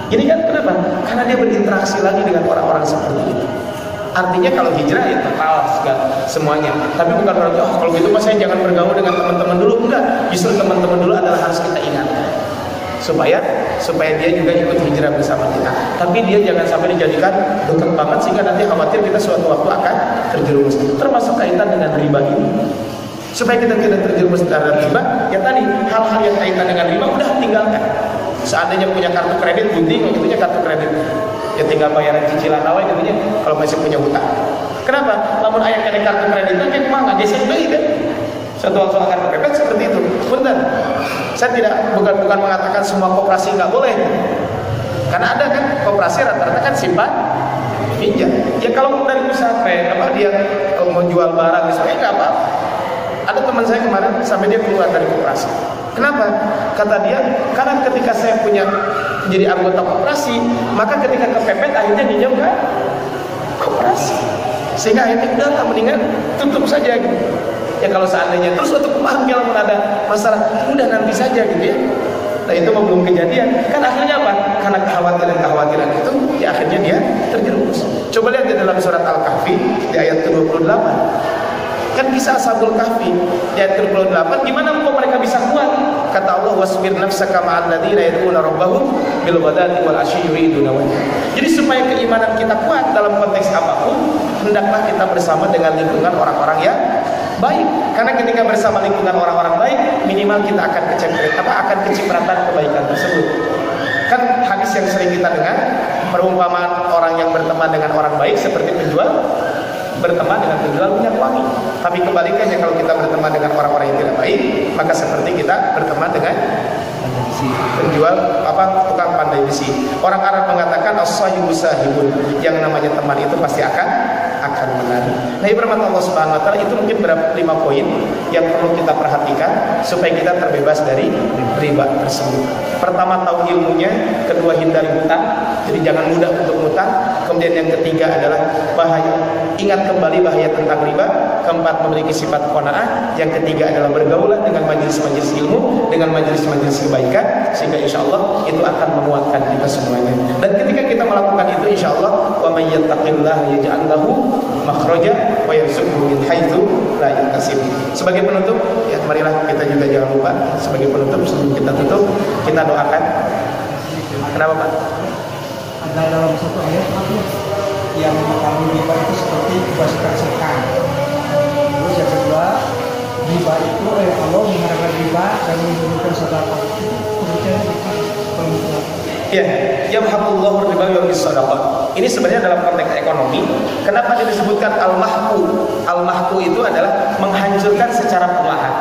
Ini kan kenapa? Karena dia berinteraksi lagi dengan orang-orang seperti itu. Artinya kalau hijrah ya total semuanya. Tapi bukan berarti kalau gitu mas saya jangan bergaul dengan teman-teman dulu. Enggak, justru teman-teman dulu adalah harus kita ingatkan supaya dia juga ikut hijrah bersama kita. Tapi dia jangan sampai dijadikan dekat banget sehingga nanti khawatir kita suatu waktu akan terjerumus. Termasuk kaitan dengan riba ini. Supaya kita tidak terjerumus terhadap riba, ya tadi hal-hal yang kaitan dengan riba udah tinggalkan. Seandainya punya kartu kredit, gunting itunya kartu kredit. Ya tinggal bayaran cicilan awal gitu kalau masih punya hutang. Kenapa? Namun ayah kena kartu kredit itu kayak mana? Geser bayi kan? Satu soal kartu kredit seperti itu. Benar. Saya bukan mengatakan semua koperasi nggak boleh. Karena ada kan koperasi rata-rata kan simpan pinjam. Ya kalau dari usaha dia kalau mau jual barang misalnya nggak apa. Ada teman saya kemarin sampai dia keluar dari koperasi. Kenapa? Kata dia, karena ketika saya punya jadi anggota koperasi, maka ketika kepepet akhirnya pinjam ke koperasi. Sehingga akhirnya udah tak mendingan tutup saja gitu. Ya kalau seandainya terus untuk paham kalau ada masalah, udah nanti saja gitu ya. Nah itu belum kejadian. Kan akhirnya apa? Karena kekhawatiran itu, ya akhirnya dia terjerumus. Coba lihat di dalam surat Al-Kahfi di ayat ke-28. Kan kisah Ashabul Kahfi di ayat ke-28, gimana mereka bisa kuat? Kata Allah, wasbir nafsaka ma'al ladzina yad'una rabbahum bil ghadati wal 'ashyi yuriduna wajha. Jadi supaya keimanan kita kuat dalam konteks apapun, hendaklah kita bersama dengan lingkungan orang-orang yang baik. Karena ketika bersama lingkungan orang-orang baik, minimal kita akan kecipratan kebaikan tersebut. Kan hadis yang sering kita dengar, perumpamaan orang yang berteman dengan orang baik seperti penjual berteman dengan penjual minyak wangi. Tapi kebalikannya, kalau kita berteman dengan orang-orang yang tidak baik, maka seperti kita berteman dengan penjual tukang pandai besi. Orang Arab mengatakan as-sahibu sahibun, yang namanya teman itu pasti akan menari. Nah, ibarat Allah Subhanahu wa taala itu mungkin 5 poin yang perlu kita perhatikan supaya kita terbebas dari riba tersebut. Pertama, tahu ilmunya. Kedua, hindari hutang. Jadi jangan mudah untuk hutang. Kemudian yang ketiga adalah bahaya. Ingat kembali bahaya tentang riba. Keempat, memiliki sifat qanaah. Yang ketiga adalah bergaulah dengan majelis-majelis ilmu, dengan majelis-majelis kebaikan, sehingga insya Allah itu akan menguatkan kita semuanya. Dan ketika kita melakukan itu, insya Allah, wa may yattaqillaha yaj'al lahu makhraja wa yarzuqhu min haitsu la yahtasib. Sebagai penutup, ya marilah kita juga jangan lupa sebagai penutup sebelum kita tutup, kita doakan. Kenapa Pak? Ada dalam satu ayat yang mengetahui riba itu seperti kewajiban sekan. Terus yang kedua, riba itu Allah mengharamkan riba dan menurunkan sedekah. Kemudian ya, yamhaqullahu riba wa yurbis shadaqah. Ini sebenarnya dalam konteks ekonomi. Kenapa disebutkan al-mahqu? Al-mahqu itu adalah menghancurkan secara perlahan.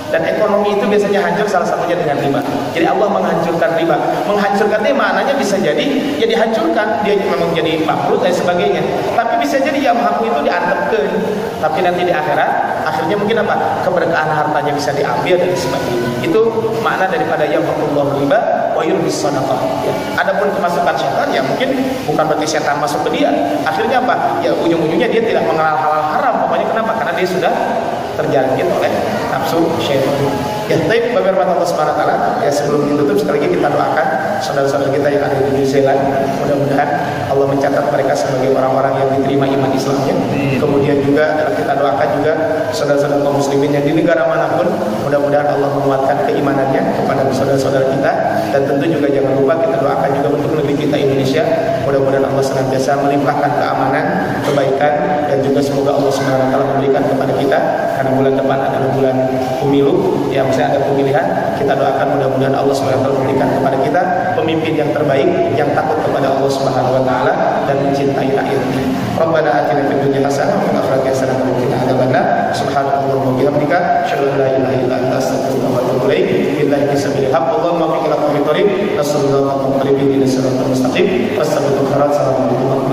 Dan ekonomi itu biasanya hancur salah satunya dengan riba. Jadi Allah menghancurkan riba. Menghancurkan ini maknanya bisa jadi ya dihancurkan, dia memang jadi bangkrut dan sebagainya. Tapi bisa jadi yamhaqu itu diantepkeun. Tapi nanti di akhirat akhirnya mungkin apa? Keberkahan hartanya bisa diambil dan sebagainya. Itu makna daripada yamhaqullahu riba wa yurbis shadaqah. Ya. Adapun kemasukan setan ya mungkin bukan berarti setan masuk ke dia. Akhirnya apa? Ya ujung-ujungnya dia tidak mengenal halal haram. Pokoknya kenapa? Karena dia sudah terjangkit oleh nafsu syaitan. Ya, baik, bagi Allah Subhanahu wa taala. Ya, sebelum ditutup sekali lagi kita doakan saudara-saudara kita yang ada di New Zealand, mudah-mudahan Allah mencatat mereka sebagai orang-orang yang diterima iman Islamnya. Kemudian juga kita doakan juga saudara-saudara kaum muslimin yang di negara manapun, mudah-mudahan Allah menguatkan keimanannya kepada saudara-saudara kita. Dan tentu juga jangan lupa kita doakan juga untuk negeri kita Indonesia, mudah-mudahan Allah senantiasa melimpahkan keamanan, kebaikan, dan juga semoga Allah Subhanahu wa taala memberikan kepada kita, karena bulan depan adalah bulan pemilu, ya masih ada pemilihan. Kita doakan mudah-mudahan Allah Subhanahu wa taala memberikan kepada kita pemimpin yang terbaik, yang takut kepada Allah Subhanahu wa taala dan mencintai rakyatnya. Rabbana atina fid dunya hasanah wa fil akhirati hasanah wa qina adzabannar. Subhanakallahumma wa bihamdika, asyhadu an la ilaha illa anta, astaghfiruka wa atubu ilaik. Billahi fisabilil haqq, Allahumma waffiqna ila thoriq, nasallallahu wa qaribin ila siratal mustaqim. Wassalamu alaikum warahmatullahi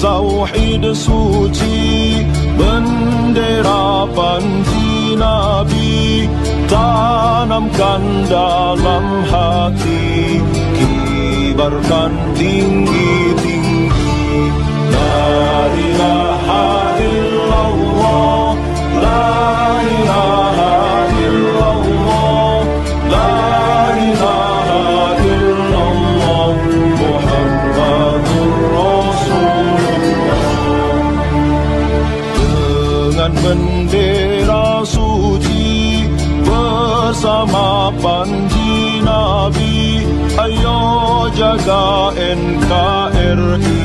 Tauhid suci, bendera panji Nabi, tanamkan dalam hati, kibarkan tinggi-tinggi. La ilaha illallah, la ilaha illallah, la ilaha illallah, Muhammadur Rasulullah. Dengan bendera suci bersama panji Nabi. Ayo jaga NKRI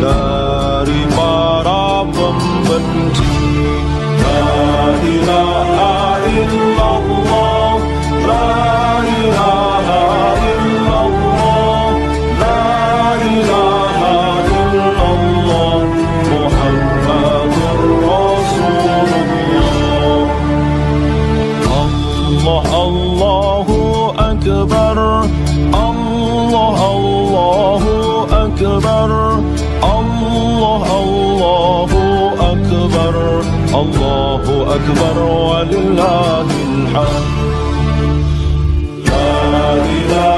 dari para pembenci. La ilaha illallah, la ilaha illallah, la ilaha illallah, Muhammadur Rasulullah. Allah Allahu Akbar, Allah Allahu Akbar, Allah Allahu Akbar, Allahu Akbar walillahil hamd. La ilaha